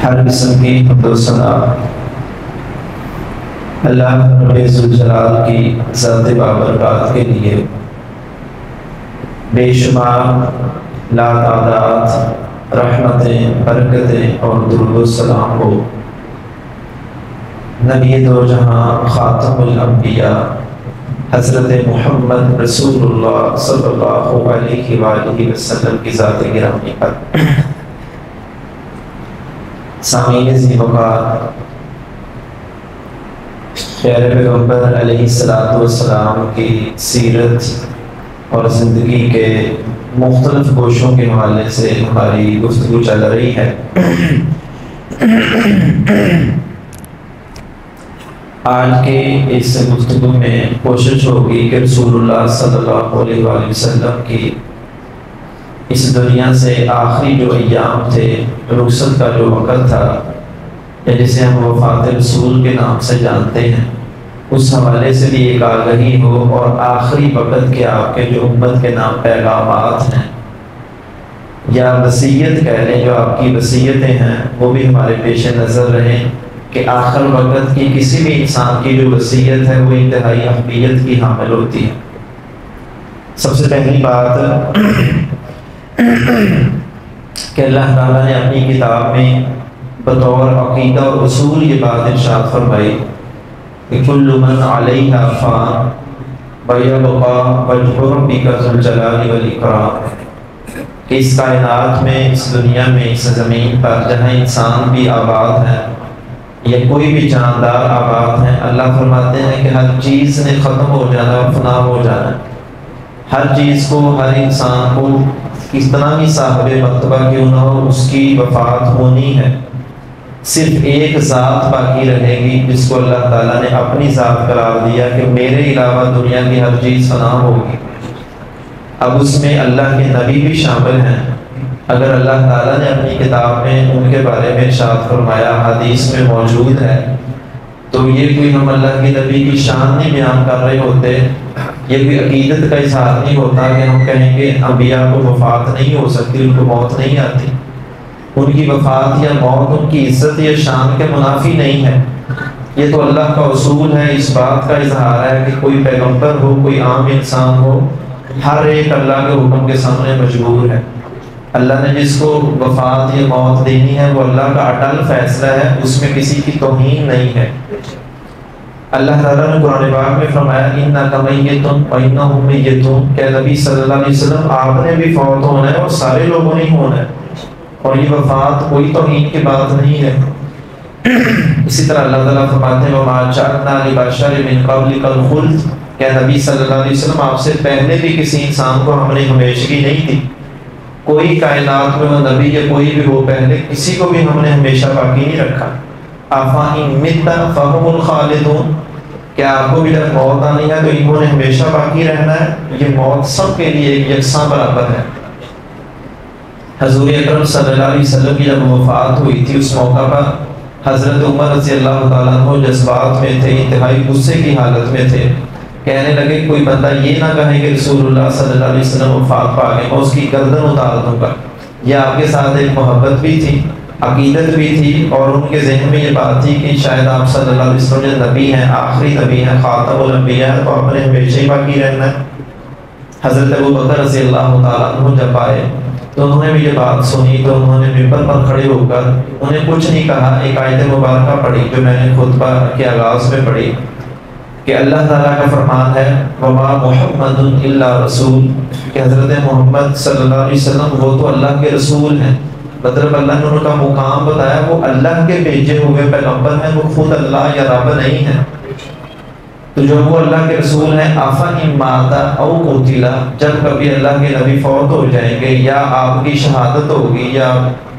ہر قسم کی حمد و ثنا اللہ رب ذوالجلال کی ذات بابرکات کے لیے بے شمار لاتعداد رحمتیں، برکتیں اور درود و سلام ہو نبی دو جہاں خاتم الانبیاء حضرت محمد رسول اللہ صلی اللہ علیہ وآلہ وسلم کی ذات گرامی پر۔ سامعین ذی وقار، پیارے پیغمبر علیہ السلام کی سیرت اور زندگی کے مختلف گوشوں کے حوالے سے ہماری گفتگو چل رہی ہے۔ آج کے اس گفتگو میں کوشش ہوگی کہ رسول اللہ صلی اللہ علیہ وآلہ وسلم کی اس دنیا سے آخری جو ایام تھے، رخصت کا جو وقت تھا، یا جسے ہم وفات رسول کے نام سے جانتے ہیں، اس حوالے سے بھی ایک آگہی ہو، اور آخری وقت کے آپ کے جو امت کے نام پیغامات ہیں یا وصیت کہہ لیں، جو آپ کی وصیتیں ہیں، وہ بھی ہمارے پیش نظر رہیں کہ آخر وقت کی کسی بھی انسان کی جو وصیت ہے وہ انتہائی اہمیت کی حامل ہوتی ہے۔ سب سے پہلی بات کہ اللہ تعالیٰ نے اپنی کتاب میں بطور عقیدہ اور اصول یہ بات ارشاد فرمائی کہ کل من علیہا فان ویبقی وجہ ربک ذو الجلال والاکرام، کہ اس کائنات میں، اس دنیا میں، اس زمین پر جہاں انسان بھی آباد ہے یا کوئی بھی جاندار آباد ہیں، اللہ فرماتے ہیں کہ ہر چیز نے ختم ہو جانا اور فنا ہو جانا۔ ہر چیز کو، ہر انسان کو کتنا بھی صاحب مرتبہ کیوں نہ ہو، اس کی وفات ہونی ہے۔ صرف ایک ذات باقی رہے گی جس کو اللہ تعالیٰ نے اپنی ذات قرار دیا کہ میرے علاوہ دنیا کی ہر چیز فنا ہوگی۔ اب اس میں اللہ کے نبی بھی شامل ہیں۔ اگر اللہ تعالیٰ نے اپنی کتاب میں ان کے بارے میں ارشاد فرمایا، حدیث میں موجود ہے، تو یہ کوئی ہم اللہ کے نبی کی شان نہیں بیان کر رہے ہوتے، یہ کوئی عقیدت کا اظہار نہیں ہوتا کہ ہم کہیں کہ انبیاء کو وفات نہیں ہو سکتی، ان کو موت نہیں آتی۔ ان کی وفات یا موت ان کی عزت یا شان کے منافی نہیں ہے۔ یہ تو اللہ کا اصول ہے، اس بات کا اظہار ہے کہ کوئی پیغمبر ہو، کوئی عام انسان ہو، ہر ایک اللہ کے حکم کے سامنے مجبور ہے۔ اللہ نے جس کو وفات یا موت دینی ہے وہ اللہ کا اٹل فیصلہ ہے، اس میں کسی کی توہین نہیں ہے۔ اللہ تعالیٰ نے قرآن پاک میں فرمایا انک میت وانہم میتون، کہ نبی صلی اللہ علیہ وسلم آپ نے بھی فوت ہونا ہے اور سارے لوگوں نے ہونا ہے، اور یہ وفات کوئی توہین کی بات نہیں ہے۔ اسی طرح اللہ تعالیٰ فرماتے ہیں وما جعلنا لبشر من قبلک الخلد، کہ نبی صلی اللہ علیہ وسلم آپ سے پہلے بھی کسی انسان کو ہم نے ہمیشگی نہیں دی۔ کوئی کائنات میں وہ نبی یا کوئی بھی ہو، پہلے کسی کو بھی ہم نے ہمیشہ باقی نہیں رکھا۔ آفَإِن مِتَّ فَهُمُ الْخَالِدُونَ، کہ آپ کو بھی جب موت آنی ہے تو انہوں نے ہمیشہ باقی رہنا ہے۔ یہ موت سب کے لیے ایک یکساں برابر ہے۔ حضور اکرم صلی اللہ علیہ وسلم کی جب وفات ہوئی تھی، اس موقع پر حضرت عمر رضی اللہ تعالیٰ عنہ جذبات میں تھے، انتہائی غصے کی حالت میں تھے۔ کہنے لگے کوئی بندہ یہ نہ کہے کہ رسول اللہ صلی اللہ علیہ وسلم وفات پا گئے، میں اس کی گردن اتار دوں گا۔ یہ آپ کے ساتھ ایک محبت بھی تھی، عقیدت بھی تھی، اور ان کے ذہن میں یہ بات تھی کہ شاید آپ صلی اللہ علیہ وسلم جو نبی ہیں، آخری نبی ہیں، خاتم الانبیاء، تو آپ نے ہمیشہ ہی باقی رہنا ہے۔ حضرت ابوبکر رضی اللہ تعالیٰ عنہ جب آئے تو انہوں نے بھی یہ بات سنی، تو انہوں نے ممبر پر کھڑے ہو کر انہیں کچھ نہیں کہا، ایک آیت مبارکہ پڑھی جو میں نے خطبہ کے آغاز میں پڑھی کہ اللہ تعالیٰ کا فرمان ہے وما محمد الا رسول، کہ حضرت محمد صلی اللہ علیہ وسلم وہ تو اللہ کے رسول ہیں۔ مطلب اللہ نے ان کا مقام بتایا، وہ اللہ کے بھیجے ہوئے پیغمبر ہیں، وہ خود اللہ یا رب نہیں ہیں۔ تو جو وہ اللہ کے رسول ہیں، آفَإِن مَاتَ أَوْ قُتِلَ، جب کبھی اللہ کے نبی فوت ہو جائیں گے یا آپ کی شہادت ہوگی، یا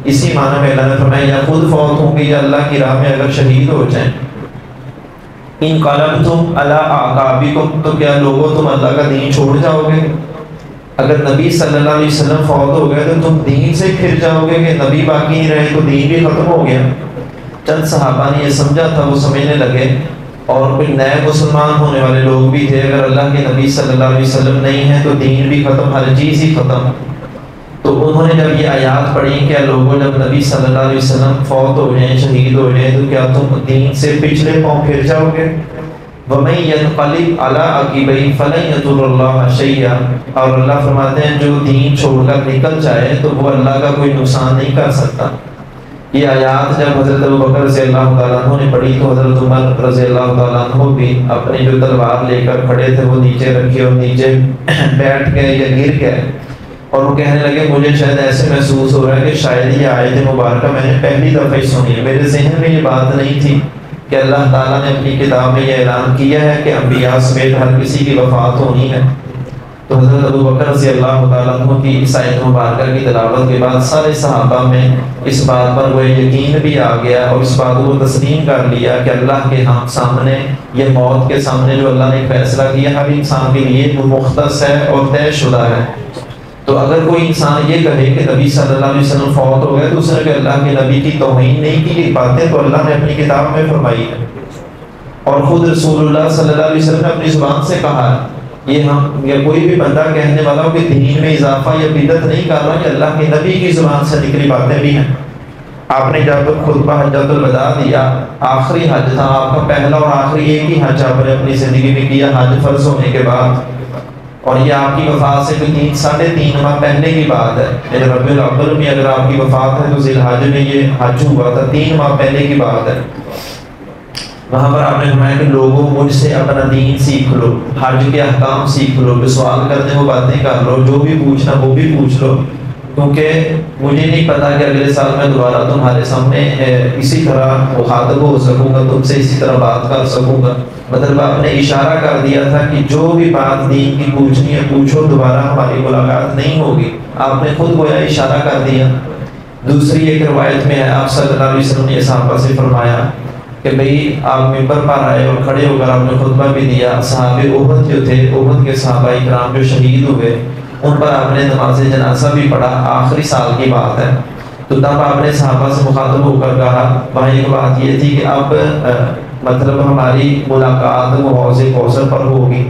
اسی معنی میں اللہ نے فرمایا یا خود فوت ہوں گے یا اللہ کی راہ میں اگر شہید ہو جائیں، انقلبتم علی اعقابکم، تو کیا لوگوں تم اللہ کا دین چھوڑ جاؤ گے؟ اگر نبی صلی اللہ علیہ وسلم فوت ہو گئے تو تم دین سے پھر جاؤ گے کہ نبی باقی نہیں رہے تو دین بھی ختم ہو گیا۔ چند صحابہ نے یہ سمجھا تھا، وہ سمجھنے لگے، اور کوئی نئے مسلمان ہونے والے لوگ بھی تھے، اگر اللہ کے نبی صلی اللہ علیہ وسلم نہیں ہیں تو دین بھی ختم، ہر چیز ہی ختم۔ تو انہوں نے جب یہ آیات پڑھی کہ لوگوں جب نبی صلی اللہ علیہ وسلم فوت ہو جائیں، شہید ہو جائیں، تو کیا تم دین سے پچھلے پاؤں پھر جاؤ گے؟ وَمَن يَنْقَلِبْ عَلَىٰ عَقِبَيْهِ فَلَن يَضُرَّ اللَّهَ شَيْئًا، اور اللہ فرماتے ہیں جو دین چھوڑ کر نکل جائے تو وہ اللہ کا کوئی نقصان نہیں کر سکتا۔ یہ آیات جب حضرت ابوبکر رضی اللہ تعالیٰ عنہ نے پڑھی تو حضرت عمر رضی اللہ تعالیٰ عنہ بھی اپنی جو تلوار لے کر کھڑے تھے وہ نیچے رکھی اور نیچے بیٹھ گئے یا گر گئے، اور وہ کہنے لگے مجھے شاید ایسے محسوس ہو رہا ہے کہ شاید یہ آیت مبارکہ میں نے پہلی دفعہ ہی سنی ہے، میرے ذہن میں یہ بات نہیں تھی کہ اللہ تعالیٰ نے اپنی کتاب میں یہ اعلان کیا ہے کہ انبیاء سمیت ہر کسی کی وفات ہونی ہے۔ تو حضرت ابوبکر رضی اللہ تعالیٰ عنہ کی اس آیت مبارکہ کی تلاوت کے بعد سارے صحابہ میں اس بات پر وہ یقین بھی آ گیا اور اس بات کو تسلیم کر لیا کہ اللہ کے ہم سامنے، یہ موت کے سامنے جو اللہ نے فیصلہ کیا ہر انسان کے لیے وہ مختص ہے اور طے شدہ ہے۔ تو اگر کوئی انسان یہ کہے کہ نبی صلی اللہ علیہ وسلم فوت ہو گئے تو اس نے کہ اللہ کے نبی کی توہین نہیں کی، یہ باتیں تو اللہ نے اپنی کتاب میں فرمائی ہے، اور خود رسول اللہ صلی اللہ علیہ وسلم نے اپنی زبان سے کہا ہے۔ یہ ہم یا کوئی بھی بندہ کہنے والا ہو کہ دین میں اضافہ یا بدعت نہیں کر رہا، کہ اللہ کے نبی کی زبان سے نکلی باتیں بھی ہیں۔ آپ نے جب خطبہ حجۃ الوداع دیا، آخری حج تھا آپ کا، پہلا اور آخری ایک ہی حج آپ نے اپنی زندگی میں کیا حج فرض ہونے کے بعد، اور یہ آپ کی وفات سے کوئی 3.5 ماہ پہلے کی بات ہے۔ یعنی ربیع الاول میں اگر آپ کی وفات ہے تو ذی الحج میں یہ حج ہوا تھا، 3 ماہ پہلے کی بات ہے۔ وہاں پر آپ نے فرمایا کہ لوگوں مجھ سے اپنا دین سیکھ لو، حج کے احکام سیکھ لو، جو سوال کرنے وہ باتیں کر لو، جو بھی پوچھنا وہ بھی پوچھ لو، کیونکہ مجھے نہیں پتا کہ اگلے سال میں دوبارہ تمہارے سامنے اسی طرح مخاطب ہو سکوں گا، تم سے اسی طرح بات کر سکوں گا۔ مطلب آپ نے اشارہ کر دیا تھا کہ جو بھی بات دین کی پوچھنی ہے پوچھو، دوبارہ ہماری ملاقات نہیں ہوگی، آپ نے خود گویا اشارہ کر دیا۔ دوسری ایک روایت میں ہے آپ صلی اللہ علیہ وسلم نے صحابہ سے فرمایا کہ بھئی آپ ممبر پر آئے اور کھڑے ہو کر آپ نے خطبہ بھی دیا، صحابہ احد جو تھے، احد کے صحابہ اکرام جو شہید ہوئے ان پر آپ نے نماز جنازہ بھی پڑھا، آخری سال کی بات ہے۔ تو تب آپ نے صحابہ سے مخاطب ہو کر کہا، وہاں ایک بات یہ تھی کہ اب مطلب ہماری ملاقات وہ حوض کوثر پر ہوگی،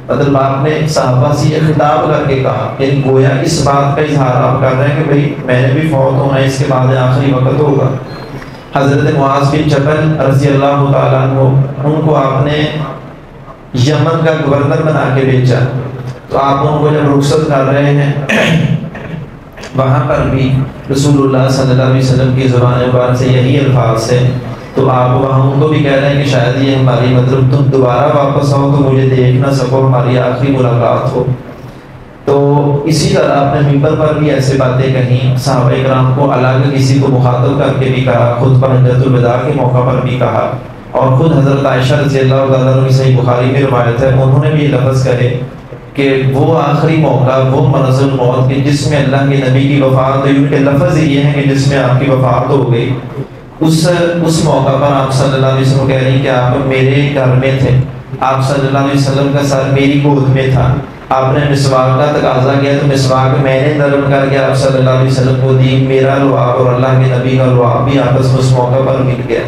مطلب آپ نے صحابہ سے یہ خطاب کر کے کہا، یعنی گویا اس بات کا اظہار آپ کر رہے ہیں کہ بھئی میں نے بھی فوت ہونا ہے، اس کے بعد آخری وقت ہوگا۔ حضرت معاذ بن جبل رضی اللہ تعالیٰ عنہ، ان کو آپ نے یمن کا گورنر بنا کے بھیجا، تو آپ ان کو جب رخصت کر رہے ہیں وہاں پر بھی رسول اللہ صلی اللہ علیہ وسلم کی زبان مبارک سے یہی الفاظ سے، تو آپ وہاں ان کو بھی کہہ رہے ہیں کہ شاید یہ ہماری مطلب تم دوبارہ واپس آؤ تو مجھے دیکھ نہ سکو، ہماری آخری ملاقات ہو۔ تو اسی طرح آپ نے ممبر پر بھی ایسے باتیں کہیں، صحابہ کرام کو الگ کسی کو مخاطب کر کے بھی کہا، خطبہ حجۃ الوداع کے موقع پر بھی کہا، اور خود حضرت عائشہ رضی اللہ تعالیٰ عنہ کی صحیح بخاری میں روایت ہے، انہوں نے بھی یہ لفظ کہے کہ وہ آخری موقع، وہ مرض الموت کے جس میں اللہ کے نبی کی وفات ہوئی، ان کے لفظ یہ ہیں کہ جس میں آپ کی وفات ہو گئی، اس موقع پر آپ صلی اللہ علیہ وسلم کہہ رہی کہ آپ میرے گھر میں تھے، آپ صلی اللہ علیہ وسلم کا سر میری گود میں تھا، آپ نے مسواک کا تقاضا کیا تو مسواک میں نے نرم کر کے آپ صلی اللہ علیہ وسلم کو دی، میرا لعاب اور اللہ کے نبی کا لعاب بھی آپس میں اس موقع پر مل گیا۔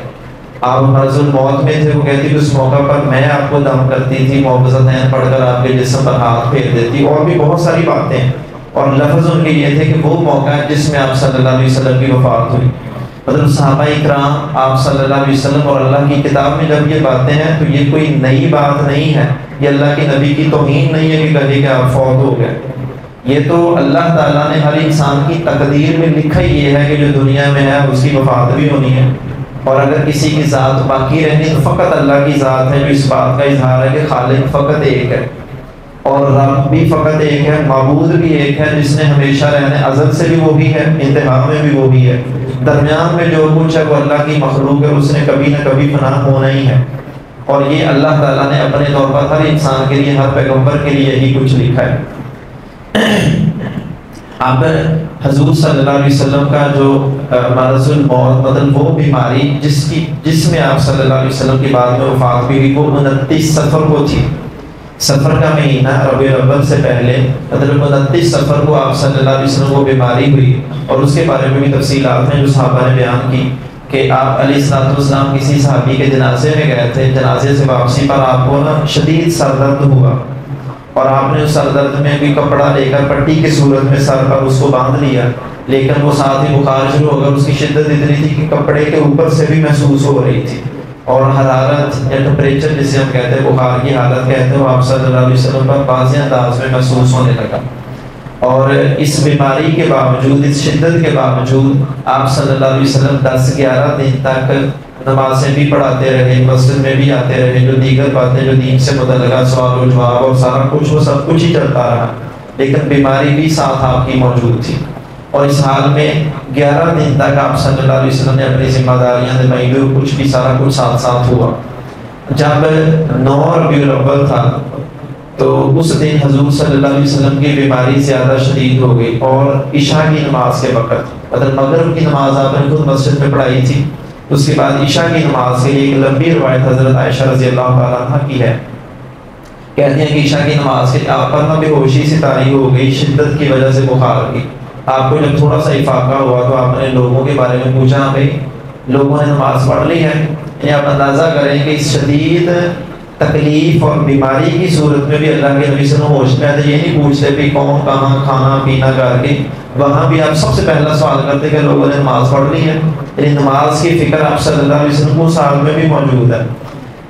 آپ مرض الموت میں تھے، وہ کہتی کہ اس موقع پر میں آپ کو دم کرتی تھی، معوذتین پڑھ کر آپ کے جسم پر ہاتھ پھیر دیتی، اور بھی بہت ساری باتیں، اور لفظ ان کے یہ تھے کہ وہ موقع ہے جس میں آپ صلی اللہ علیہ وسلم کی وفات ہوئی۔ مطلب صحابہ اکرام آپ صلی اللہ علیہ وسلم اور اللہ کی کتاب میں جب یہ باتیں ہیں تو یہ کوئی نئی بات نہیں ہے، یہ اللہ کے نبی کی توہین نہیں ہے کہ کہے کہ آپ فوت ہو گئے، یہ تو اللہ تعالیٰ نے ہر انسان کی تقدیر میں لکھا ہی یہ ہے کہ جو دنیا میں ہے اس کی وفات بھی ہونی ہے، اور اگر کسی کی ذات باقی رہنی تو فقط اللہ کی ذات ہے، جو اس بات کا اظہار ہے کہ خالق فقط ایک ہے اور رب بھی فقط ایک ہے، معبود بھی ایک ہے جس نے ہمیشہ رہنے، ازل سے بھی وہی ہے، انتہا میں بھی وہی ہے، درمیان میں جو کچھ ہے وہ اللہ کی مخلوق ہے، اس نے کبھی نہ کبھی فنا ہونا ہی ہے، اور یہ اللہ تعالیٰ نے اپنے طور پر ہر انسان کے لیے، ہر پیغمبر کے لیے یہی کچھ لکھا ہے۔ اب حضور صلی اللہ علیہ وسلم کا جو مرض الموت، مطلب وہ بیماری جس میں آپ صلی اللہ علیہ وسلم کی بعد میں وفات بھی ہوئی، وہ 29 صفر کو تھی، سفر کا مہینہ ربیع الاول سے پہلے، مطلب 29 صفر کو آپ صلی اللہ علیہ وسلم کو بیماری ہوئی، اور اس کے بارے میں بھی تفصیلات ہیں جو صحابہ نے بیان کی کہ آپ علیہ السلام کسی صحابی کے جنازے میں گئے تھے، جنازے سے واپسی پر آپ کو نا شدید سر درد ہوا، اور آپ نے اس سر درد میں بھی کپڑا لے کر پٹی کی صورت میں سر پر اس کو باندھ لیا، لیکن وہ ساتھ ہی بخار شروع ہو گیا، اس کی شدت اتنی تھی کہ کپڑے کے اوپر سے بھی محسوس ہو رہی تھی، اور حرارت یا ٹمپریچر جسے ہم کہتے ہیں، بخار کی حالت کہتے ہیں، وہ آپ صلی اللہ علیہ وسلم پر واضح انداز میں محسوس ہونے لگا۔ اور اس بیماری کے باوجود، اس شدت کے باوجود آپ صلی اللہ علیہ وسلم 10-11 دن تک نمازیں بھی پڑھاتے رہے، مسجد میں بھی آتے رہے، جو دیگر باتیں جو دین سے متعلقہ سوال و جواب اور سارا کچھ، وہ سب کچھ ہی چلتا رہا، لیکن بیماری بھی ساتھ آپ کی موجود تھی۔ اور اس حال میں 11 دن تک آپ صلی اللہ علیہ وسلم نے اپنی ذمہ داریاں نبھائی، کچھ بھی سارا کچھ ساتھ ساتھ ہوا۔ جب 9 ربیع الاول تھا تو اس دن حضور صلی اللہ علیہ وسلم کی بیماری زیادہ شدید ہو گئی، اور عشاء کی نماز کے وقت، مطلب مغرب کی نماز آپ نے خود مسجد میں پڑھائی تھی، اس کے بعد عشاء کی نماز کے لیے ایک لمبی روایت حضرت عائشہ رضی اللہ تعالیٰ عنہ کی ہے، کہتے ہیں کہ عشاء کی نماز کے آپ پر نہ بے ہوشی سی طاری ہو گئی شدت کی وجہ سے بخار کی۔ آپ کو جب تھوڑا سا افاقہ ہوا تو آپ نے لوگوں کے بارے میں پوچھا، بھائی لوگوں نے نماز پڑھ لی ہے؟ یعنی آپ اندازہ کریں کہ اس شدید تکلیف اور بیماری کی صورت میں بھی اللہ کے نبی صلی اللہ علیہ وسلم ہوش میں آتے، یہ نہیں پوچھتے بھی کون کہاں کھانا پینا کر کے، وہاں بھی آپ سب سے پہلا سوال کرتے کہ لوگوں نے نماز پڑھ لی ہے، یعنی نماز کی فکر آپ صلی اللہ علیہ وسلم کو سال میں بھی موجود ہے۔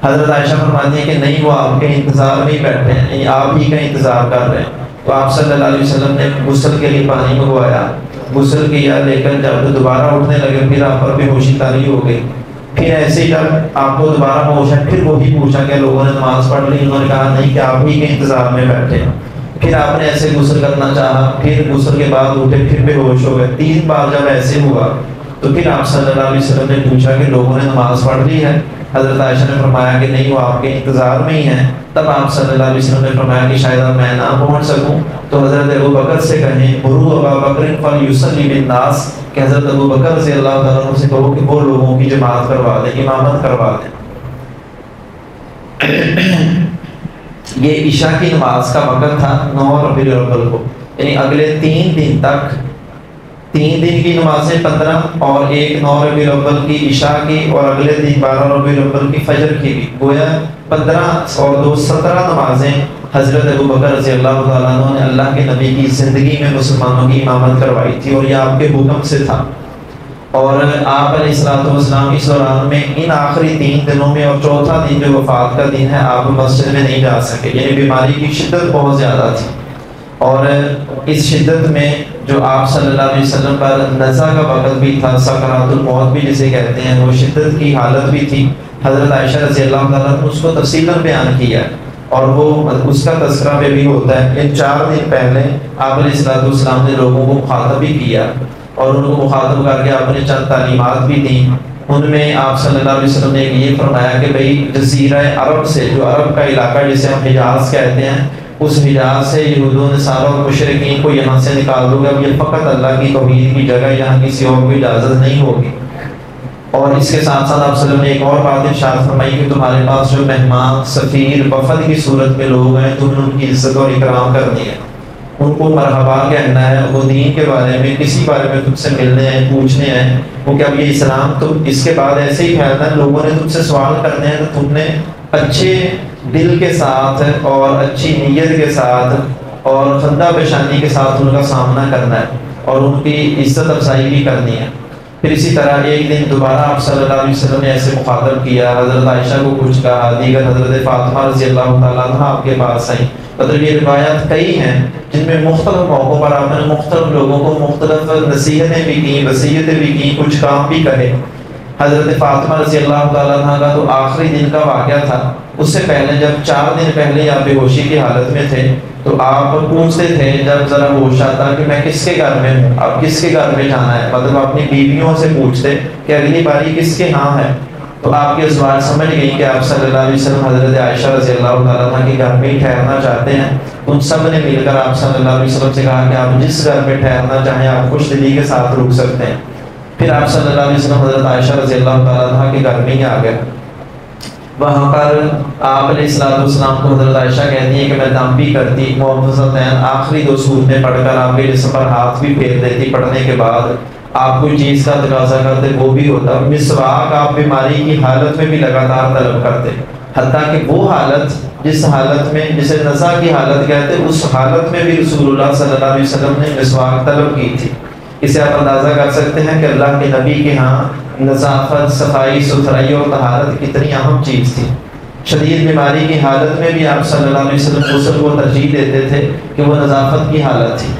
حضرت عائشہ فرماتی ہیں کہ نہیں، وہ آپ کے انتظار میں ہی بیٹھے ہیں، یعنی آپ ہی کا انتظار کر رہے ہیں۔ تو آپ صلی اللہ علیہ وسلم نے غسل کے لیے پانی منگوایا، غسل کیا، لیکن جب دوبارہ اٹھنے لگے پھر آپ پر بے ہوشی طاری ہو گئی۔ پھر ایسے ہی جب آپ کو دوبارہ ہوش ہے، پھر وہی پوچھا کہ لوگوں نے نماز پڑھ لی؟ انہوں نے کہا نہیں، کہ آپ ہی کے انتظار میں بیٹھے ہیں۔ پھر آپ نے ایسے غسل کرنا چاہا، پھر غسل کے بعد اٹھے، پھر بے ہوش ہو گئے۔ 3 بار جب ایسے ہوا تو پھر آپ صلی اللہ علیہ وسلم نے پوچھا کہ لوگوں نے نماز پڑھ لی ہے؟ حضرت عائشہ نے فرمایا کہ نہیں، وہ آپ کے انتظار میں ہی ہیں۔ تب آپ صلی اللہ علیہ وسلم نے فرمایا کہ شاید اب میں نہ پہنچ سکوں تو حضرت ابوبکر سے کہیں، مروا ابا بکر فلیصلی بالناس، کہ حضرت ابوبکر رضی اللہ تعالیٰ عنہ سے کہو کہ وہ لوگوں کی جماعت کروا دیں، امامت کروا دیں۔ یہ عشاء کی نماز کا وقت تھا 9 ربیع الاول کو، یعنی اگلے 3 دن تک، 3 دن کی نمازیں 15 اور ایک 9 ربیع الاول کی عشاء کی، اور اگلے دن 12 ربیع الاول کی فجر کی بھی، گویا 15 اور 2 17 نمازیں حضرت ابوبکر رضی اللہ تعالیٰ عنہ نے اللہ کے نبی کی زندگی میں مسلمانوں کی امامت کروائی تھی، اور یہ آپ کے حکم سے تھا۔ اور آپ علیہ السلام اس دوران میں ان آخری 3 دنوں میں، اور چوتھا دن جو وفات کا دن ہے، آپ مسجد میں نہیں جا سکے، یعنی بیماری کی شدت بہت زیادہ تھی۔ اور اس شدت میں جو آپ صلی اللہ علیہ وسلم پر نزع کا وقت بھی تھا، سکرات الموت بھی جسے کہتے ہیں، وہ شدت کی حالت بھی تھی۔ حضرت عائشہ رضی اللہ تعالیٰ نے اس کو تفصیلاً بیان کیا ہے، اور وہ اس کا تذکرہ میں بھی ہوتا ہے۔ ان 4 دن پہلے آپ علیہ السلام نے لوگوں کو مخاطب بھی کیا، اور ان کو مخاطب کر کے آپ نے چند تعلیمات بھی دیں۔ ان میں آپ صلی اللہ علیہ وسلم نے یہ فرمایا کہ بھئی جزیرہ عرب سے، جو عرب کا علاقہ جسے ہم حجاز کہتے ہیں، اس حجاز سے یہود و نصارہ اور مشرکین کو یہاں سے نکال دو گے، اب یہ فقط اللہ کی توحید کی جگہ، یہاں کسی اور کو اجازت نہیں ہوگی۔ اور اس کے ساتھ ساتھ آپ صلی اللہ علیہ وسلم نے ایک اور بات ارشاد فرمائی کہ تمہارے پاس جو مہمان، سفیر، وفد کی صورت میں لوگ ہیں، تم نے ان کی عزت اور اکرام کرنی ہے، ان کو مرحبا کہنا ہے، وہ دین کے بارے میں، کسی بارے میں تم سے ملنے ہیں، پوچھنے ہیں، کیونکہ اب یہ اسلام تم اس کے بعد ایسے ہی پھیلنا ہے، لوگوں نے تم سے سوال کرنے ہیں، تو تم نے اچھے دل کے ساتھ اور اچھی نیت کے ساتھ اور خندہ پیشانی کے ساتھ ان کا سامنا کرنا ہے، اور ان کی عزت افزائی بھی کرنی ہے۔ پھر اسی طرح ایک دن دوبارہ آپ صلی اللہ علیہ وسلم نے ایسے مخاطب کیا، حضرت عائشہ کو کچھ کہا، دیگر حضرت فاطمہ رضی اللہ تعالیٰ عنہ آپ کے پاس آئیں۔ مطلب یہ روایات کئی ہیں جن میں مختلف موقعوں پر آپ نے مختلف لوگوں کو مختلف نصیحتیں بھی کی، وصیتیں بھی کی، کچھ کام بھی کہے۔ حضرت فاطمہ رضی اللہ تعالیٰ عنہ کا تو آخری دن کا واقعہ تھا، اس سے پہلے جب 4 دن پہلے آپ بے ہوشی کی حالت میں تھے تو آپ پوچھتے تھے جب ذرا ہوش آتا کہ میں کس کے گھر میں ہوں، اب کس کے گھر میں جانا ہے، مطلب اپنی بیویوں سے پوچھتے کہ اگلی باری کس کے ہاں ہے۔ تو آپ کی ازواج سمجھ گئی کہ آپ صلی اللہ علیہ وسلم حضرت عائشہ رضی اللہ تعالیٰ عنہ کے گھر میں ہی ٹھہرنا چاہتے ہیں۔ ان سب نے مل کر آپ صلی اللہ علیہ وسلم سے کہا کہ آپ جس گھر میں ٹھہرنا چاہیں آپ خوش دلی کے ساتھ رک سکتے ہیں۔ پھر آپ صلی اللہ علیہ وسلم حضرت عائشہ رضی اللہ تعالیٰ عنہ کے گھر میں ہی آ گئے۔ وہاں پر آپ علیہ السلام کو حضرت عائشہ کہتی ہیں کہ میں دم بھی کرتی، معوذتین آخری 2 سورتیں پڑھ کر آپ کے جسم پر ہاتھ بھی پھیر دیتی، پڑھنے کے بعد آپ کوئی چیز کا تقاضا کرتے وہ بھی ہوتا، مسواک آپ بیماری کی حالت میں بھی لگاتار طلب کرتے، حتیٰ کہ وہ حالت جس حالت میں جسے نزع کی حالت کہتے ہیں، اس حالت میں بھی رسول اللہ صلی اللہ علیہ وسلم نے مسواک طلب کی تھی۔ اسے آپ اندازہ کر سکتے ہیں کہ اللہ کے نبی کے ہاں نظافت، صفائی ستھرائی اور طہارت کتنی اہم چیز تھی۔ شدید بیماری کی حالت میں بھی آپ صلی اللہ علیہ وسلم غسل کو ترجیح دیتے تھے کہ وہ نظافت کی حالت تھی۔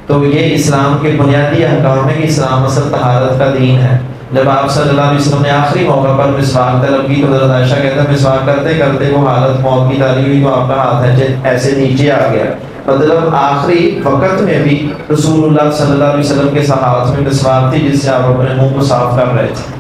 تو یہ اسلام کے بنیادی احکام ہے کہ اسلام اصل طہارت کا دین ہے۔ جب آپ صلی اللہ علیہ وسلم نے آخری موقع پر مسواک طلب کی تو حضرت عائشہ کہتے ہیں مسواک کرتے کرتے وہ حالت موت کی تاری ہوئی تو آپ کا ہاتھ ایسے نیچے آ گیا۔ مطلب آخری وقت میں بھی رسول اللہ صلی اللہ علیہ وسلم کے ہاتھ میں مسواک تھی جس سے آپ اپنے منہ کو صاف کر رہے تھے۔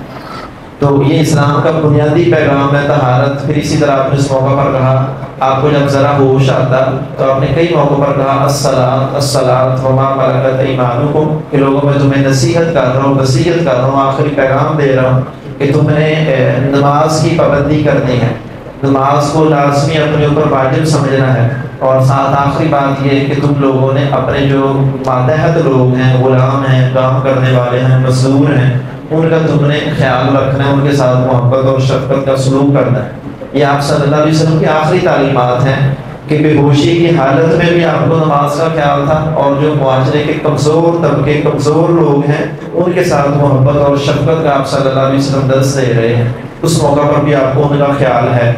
تو یہ اسلام کا بنیادی پیغام ہے طہارت۔ پھر اسی طرح آپ نے اس موقع پر کہا، آپ کو جب ذرا ہوش آتا تو آپ نے کئی موقع پر کہا الصلاۃ الصلاۃ وما ملکت ایمانکم، کہ لوگوں میں تمہیں نصیحت کر رہا ہوں، وصیت کر رہا ہوں، آخری پیغام دے رہا ہوں کہ تم نے نماز کی پابندی کرنی ہے، نماز کو لازمی اپنے اوپر واجب سمجھنا ہے، اور ساتھ آخری بات یہ کہ تم لوگوں نے اپنے جو ماتحت لوگ ہیں، غلام ہیں، کام کرنے والے ہیں، مزدور ہیں، ان کا تم نے خیال رکھنا ہے، ان کے ساتھ محبت اور شفقت کا سلوک کرنا ہے۔ یہ آپ صلی اللہ علیہ وسلم کی آخری تعلیمات ہیں کہ بے ہوشی کی حالت میں بھی آپ کو نماز کا خیال تھا، اور جو معاشرے کے کمزور طبقے، کمزور لوگ ہیں، ان کے ساتھ محبت اور شفقت کا آپ صلی اللہ علیہ وسلم درس دے رہے ہیں، اس موقع پر بھی آپ کو ان کا خیال ہے۔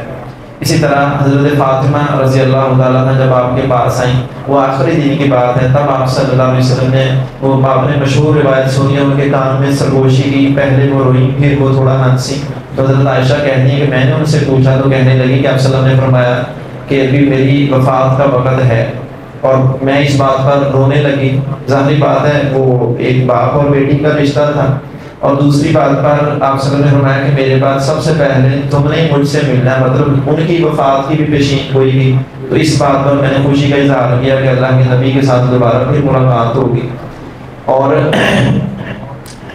اسی طرح حضرت فاطمہ رضی اللہ تعالیٰ عنہ جب آپ کے پاس آئیں، وہ آخری دن کی بات ہے، تب آپ صلی اللہ علیہ وسلم نے وہ آپ نے مشہور روایت سنی، ان کے کان میں سرگوشی کی، پہلے وہ روئی پھر وہ تھوڑا ہنسی۔ تو حضرت عائشہ کہتی ہے کہ میں نے ان سے پوچھا تو کہنے لگی کہ آپ صلی اللہ علیہ وسلم نے فرمایا کہ ابھی میری وفات کا وقت ہے، اور میں اس بات پر رونے لگی۔ ظاہری بات ہے وہ ایک باپ اور بیٹی کا رشتہ تھا، اور دوسری بات پر آپ صلی اللہ علیہ وسلم نے فرمایا کہ میرے بعد سب سے پہلے تم نے مجھ سے ملنا ہے، مطلب ان کی وفات کی بھی پیشین ہوئی گی۔ تو اس بات پر میں نے خوشی کا اظہار کیا کہ اللہ کے نبی کے ساتھ دوبارہ پھر ملاقات ہوگی۔ اور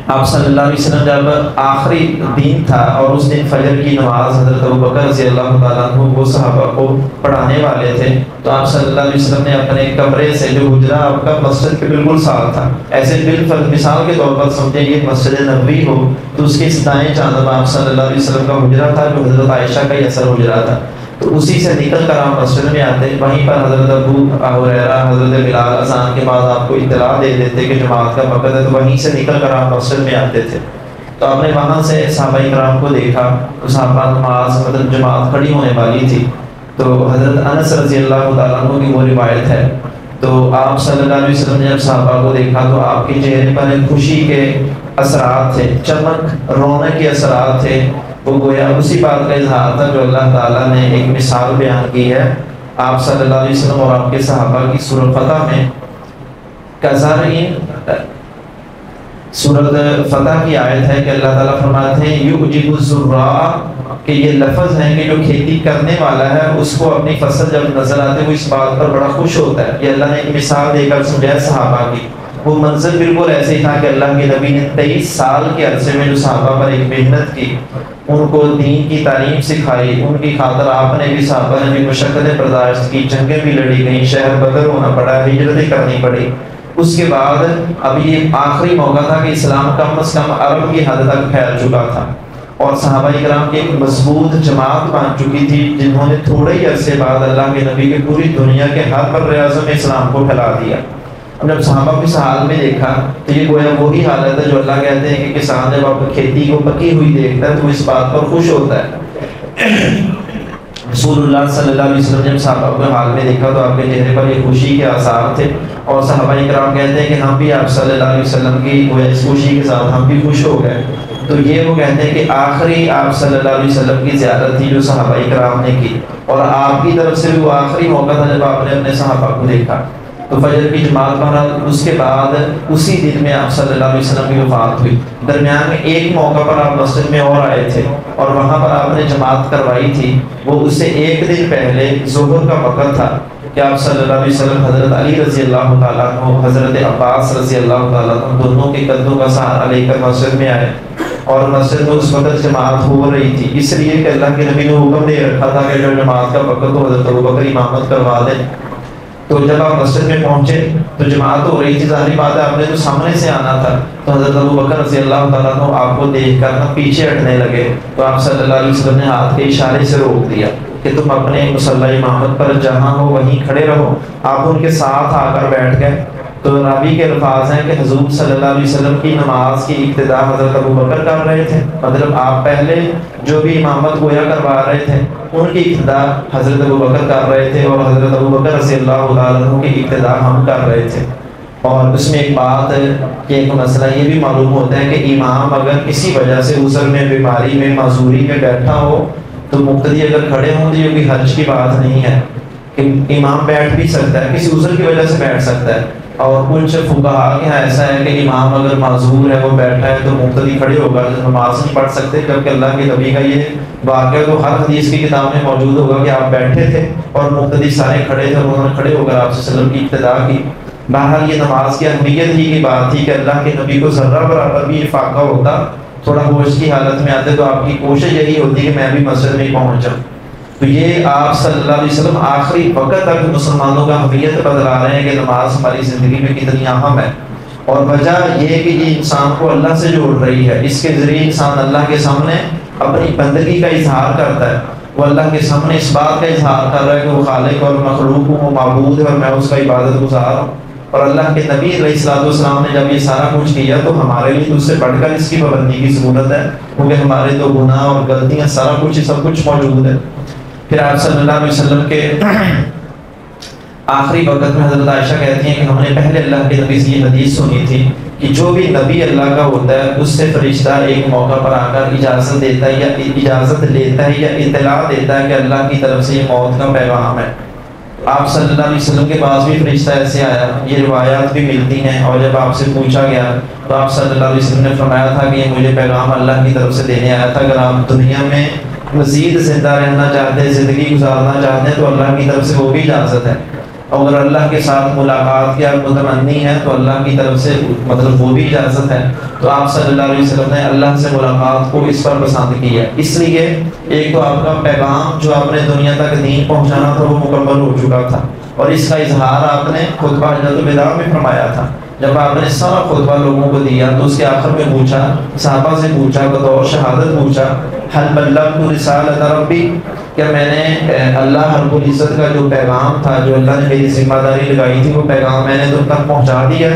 آپ صلی اللہ علیہ وسلم جب آخری دن تھا اور اس دن فجر کی نماز حضرت ابوبکر رضی اللہ تعالیٰ عنہ وہ صحابہ کو پڑھانے والے تھے، تو آپ صلی اللہ علیہ وسلم نے اپنے کمرے سے، جو حجرہ آپ کا مسجد کے بالکل ساتھ تھا، ایسے بالفرض مثال کے طور پر سمجھے یہ مسجد نبوی ہو تو اس کے دائیں جانب آپ صلی اللہ علیہ وسلم کا حجرہ تھا، جو حضرت عائشہ کا ہی اثر حجرہ تھا، تو اسی سے نکل کر آپ مسجد میں آتے، وہیں پر حضرت ابو ہریرہ، حضرت بلال اذان کے بعد آپ کو اطلاع دے دیتے کہ جماعت کا وقت ہے، تو وہیں سے نکل کر آپ مسجد میں آتے تھے۔ تو آپ نے وہاں سے صحابہ کرام کو دیکھا، تو صحابہ نماز مطلب جماعت کھڑی ہونے والی تھی، تو حضرت انس رضی اللہ تعالیٰ عنہ کی وہ روایت ہے، تو آپ صلی اللہ علیہ وسلم نے جب صحابہ کو دیکھا تو آپ کے چہرے پر ایک خوشی کے اثرات تھے، چمک رونق کے اثرات تھے، وہ گویا اسی بات کا اظہار تھا جو اللہ تعالیٰ نے ایک مثال بیان کی ہے آپ صلی اللہ علیہ وسلم اور آپ کے صحابہ کی سورۃ فتح میں۔ سورۃ فتح کی آیت ہے کہ اللہ تعالیٰ فرماتے ہیں یعجب الزراع، کہ یہ لفظ ہے کہ جو کھیتی کرنے والا ہے اس کو اپنی فصل جب نظر آتے وہ اس بات پر بڑا خوش ہوتا ہے۔ یہ اللہ نے ایک مثال دے کر سمجھایا صحابہ کی۔ وہ منظر بالکل ایسے ہی تھا کہ اللہ کے نبی نے 23 سال کے عرصے میں جو صحابہ پر ایک محنت کی، ان کو دین کی تعلیم سکھائی، ان کی خاطر آپ نے بھی، صحابہ نے بھی مشقتیں برداشت کی، جنگیں بھی لڑی گئیں، شہر بدر ہونا پڑا، ہجرتیں کرنی پڑی۔ اس کے بعد اب یہ آخری موقع تھا کہ اسلام کم از کم عرب کی حد تک پھیل چکا تھا، اور صحابہ کرام کی ایک مضبوط جماعت بن چکی تھی جنہوں نے تھوڑے ہی عرصے بعد اللہ کے نبی کے پوری دنیا کے ہر بر اعظم میں اسلام کو پھیلا دیا۔ اب جب صحابہ کو اس حال میں دیکھا تو یہ گویا وہی حالت ہے جو اللہ کہتے ہیں کہ کسان جب آپ کھیتی کو پکی ہوئی دیکھتا ہے تو اس بات پر خوش ہوتا ہے۔ رسول اللہ صلی اللہ علیہ وسلم نے جب صحابہ کو حال میں دیکھا تو آپ کے چہرے پر یہ خوشی کے آثار تھے، اور صحابہ کرام کہتے ہیں کہ ہم بھی آپ صلی اللہ علیہ وسلم کی گویا اس خوشی کے ساتھ ہم بھی خوش ہو گئے۔ تو یہ وہ کہتے ہیں کہ آخری آپ صلی اللہ علیہ وسلم کی زیارت تھی جو صحابہ کرام نے کی، اور آپ کی طرف سے بھی وہ آخری موقع تھا جب آپ نے اپنے صحابہ کو دیکھا۔ تو فجر کی جماعت پڑھا، اس کے بعد اسی دن میں آپ صلی اللہ علیہ وسلم کی وفات ہوئی۔ درمیان میں ایک موقع پر آپ مسجد میں اور آئے تھے اور وہاں پر آپ نے جماعت کروائی تھی، وہ اس سے ایک دن پہلے ظہر کا وقت تھا کہ آپ صلی اللہ علیہ وسلم حضرت علی رضی اللہ تعالیٰ عنہ، حضرت عباس رضی اللہ تعالیٰ عنہ دونوں کے قدموں کا سہارا لے کر مسجد میں آئے، اور مسجد میں اس وقت جماعت ہو رہی تھی، اس لیے کہ اللہ کے نبی نے حکم دے رکھا تھا کہ جو جماعت کا وقت ہو حضرت ابوبکر امامت کروا دیں۔ تو جب آپ مسجد میں پہنچے تو جماعت ہو رہی تھی، ظاہری بات ہے آپ نے تو سامنے سے آنا تھا، تو حضرت ابوبکر رضی اللہ تعالیٰ عنہ آپ کو دیکھ کر نا پیچھے ہٹنے لگے، تو آپ صلی اللہ علیہ وسلم نے ہاتھ کے اشارے سے روک دیا کہ تم اپنے مصلی امامت پر جہاں ہو وہیں کھڑے رہو۔ آپ ان کے ساتھ آ کر بیٹھ گئے۔ تو راوی کے الفاظ ہیں کہ حضور صلی اللہ علیہ وسلم کی نماز کی ابتدا حضرت ابوبکر کر رہے تھے، مطلب آپ پہلے جو بھی امامت گویا کروا رہے تھے ان کی ابتدا حضرت ابوبکر کر رہے تھے، اور حضرت ابوبکر رضی اللہ تعالیٰ عنہ کی ابتدا ہم کر رہے تھے۔ اور اس میں ایک بات کہ ایک مسئلہ یہ بھی معلوم ہوتا ہے کہ امام اگر کسی وجہ سے عذر میں، بیماری میں، معذوری میں بیٹھا ہو تو مقتدی اگر کھڑے ہوں تو یہ کوئی حرج کی بات نہیں ہے کہ امام بیٹھ بھی سکتا ہے، کسی عذر کی وجہ سے بیٹھ سکتا ہے۔ اور کچھ فقہا کے یہاں ایسا ہے کہ امام اگر معذور ہے، وہ بیٹھا ہے، تو مقتدی کھڑے ہو کر نماز نہیں پڑھ سکتے، جبکہ اللہ کے نبی کا یہ واقعہ تو ہر حدیث کی کتاب میں موجود ہوگا کہ آپ بیٹھے تھے اور مقتدی سارے کھڑے تھے، انہوں نے کھڑے ہو کر آپ صلی اللہ علیہ وسلم کی ابتدا کی۔ بہرحال یہ نماز کی اہمیت ہی کی بات تھی کہ اللہ کے نبی کو ذرہ برابر بھی یہ فاقہ ہوتا، تھوڑا ہوش کی حالت میں آتے، تو آپ کی کوشش یہی ہوتی کہ میں بھی مسجد میں پہنچ جاؤں۔ تو یہ آپ صلی اللہ علیہ وسلم آخری وقت تک مسلمانوں کا اہمیت بتلا رہے ہیں کہ نماز ہماری زندگی میں کتنی اہم ہے، اور وجہ یہ کہ یہ انسان کو اللہ سے جوڑ رہی ہے، اس کے ذریعے انسان اللہ کے سامنے اپنی بندگی کا اظہار کرتا ہے، وہ اللہ کے سامنے اس بات کا اظہار کر رہا ہے کہ وہ خالق اور مخلوق ہوں، وہ معبود ہے اور میں اس کا عبادت گزار ہوں۔ اور اللہ کے نبی علیہ السلام نے جب یہ سارا کچھ کیا تو ہمارے لیے تو اس سے بڑھ کر اس کی پابندی کی ضرورت ہے، کیونکہ ہمارے تو گناہ اور غلطیاں سارا کچھ سب کچھ موجود ہے۔ پھر آپ صلی اللہ علیہ وسلم کے آخری وقت میں حضرت عائشہ کہتی ہیں کہ ہم نے پہلے اللہ کے نبی سے یہ حدیث سنی تھی کہ جو بھی نبی اللہ کا ہوتا ہے اس سے فرشتہ ایک موقع پر آ کر اجازت دیتا ہے یا اجازت لیتا ہے یا اطلاع دیتا ہے کہ اللہ کی طرف سے یہ موت کا پیغام ہے۔ آپ صلی اللہ علیہ وسلم کے پاس بھی فرشتہ ایسے آیا، یہ روایات بھی ملتی ہیں، اور جب آپ سے پوچھا گیا تو آپ صلی اللہ علیہ وسلم نے فرمایا تھا کہ یہ مجھے پیغام اللہ کی طرف سے دینے آیا تھا، اگر آپ دنیا میں مزید زندہ رہنا چاہتے ہیں، زندگی گزارنا چاہتے ہیں تو اللہ کی طرف سے وہ بھی اجازت ہے، اور اگر اللہ کے ساتھ ملاقات کی آپ متمنی ہے تو اللہ کی طرف سے مطلب وہ بھی اجازت ہے۔ تو آپ صلی اللہ علیہ وسلم نے اللہ سے ملاقات کو اس پر پسند کی ہے، اس لیے ایک تو آپ کا پیغام جو آپ نے دنیا تک دین پہنچانا تھا وہ مکمل ہو چکا تھا، اور اس کا اظہار آپ نے خطبہ حجۃ الوداع میں فرمایا تھا۔ جب آپ نے سارا خطبہ لوگوں کو دیا تو اس کے آخر میں پوچھا، صحابہ سے پوچھا، بطور شہادت پوچھا، حل بلغت رسالۃ ربی، کیا میں نے اللہ رب العزت کا جو پیغام تھا، جو اللہ نے میری ذمہ داری لگائی تھی، وہ پیغام میں نے تم تک پہنچا دیا؟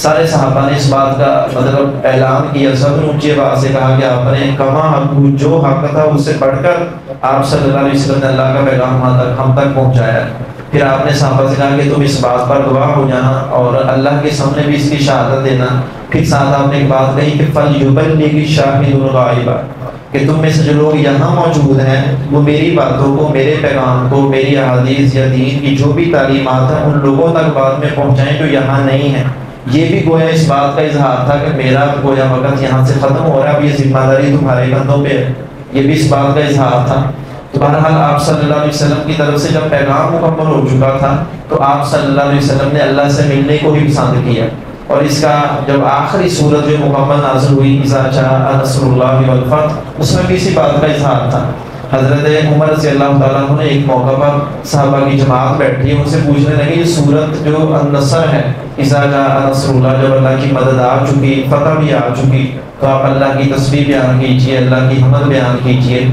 سارے صحابہ نے اس بات کا مطلب اعلان کیا، سب نے اونچی آواز سے کہا کہ آپ نے کما حق، جو حق تھا اس سے بڑھ کر آپ صلی اللہ علیہ وسلم نے اللہ کا پیغام ہم تک پہنچایا۔ پھر آپ نے صحابہ سے کہا کہ تم اس بات پر گواہ ہو جانا اور اللہ کے سامنے بھی اس کی شہادت دینا۔ پھر ساتھ آپ نے ایک بات کہی کہ فَلْيُبَلِّغِ الشَّاهِدُ الْغَائِبَ، کہ تم میں سے جو لوگ یہاں موجود ہیں وہ میری باتوں کو، میرے پیغام کو، میری احادیث یا دین کی جو بھی تعلیمات ہیں ان لوگوں تک بعد میں پہنچائیں جو یہاں نہیں ہیں۔ یہ بھی گویا اس بات کا اظہار تھا کہ میرا گویا وقت یہاں سے ختم ہو رہا ہے، اب یہ ذمہ داری تمہارے کندھوں پہ ہے، یہ بھی اس بات کا اظہار تھا۔ تو بہرحال آپ صلی اللہ علیہ وسلم کی طرف سے جب پیغام مکمل ہو چکا تھا تو آپ صلی اللہ علیہ وسلم نے اللہ سے ملنے کو بھی پسند کیا، اور اس کا جب آخری صورت جو مکمل نازل ہوئی اذا جاء نصر اللہ والفتح، اس میں بھی اسی بات کا اظہار تھا۔ حضرت عمر رضی اللہ تعالیٰ عنہ نے ایک موقع پر صحابہ کی جماعت بیٹھی ان سے پوچھنے لگے یہ صورت جو النصر ہے، اذا جاء نصر اللہ، جب اللہ کی مدد آ چکی، فتح بھی آ چکی، تو آپ اللہ کی تسبیح بیان کیجئے، اللہ کی حمد بیان کیجئے۔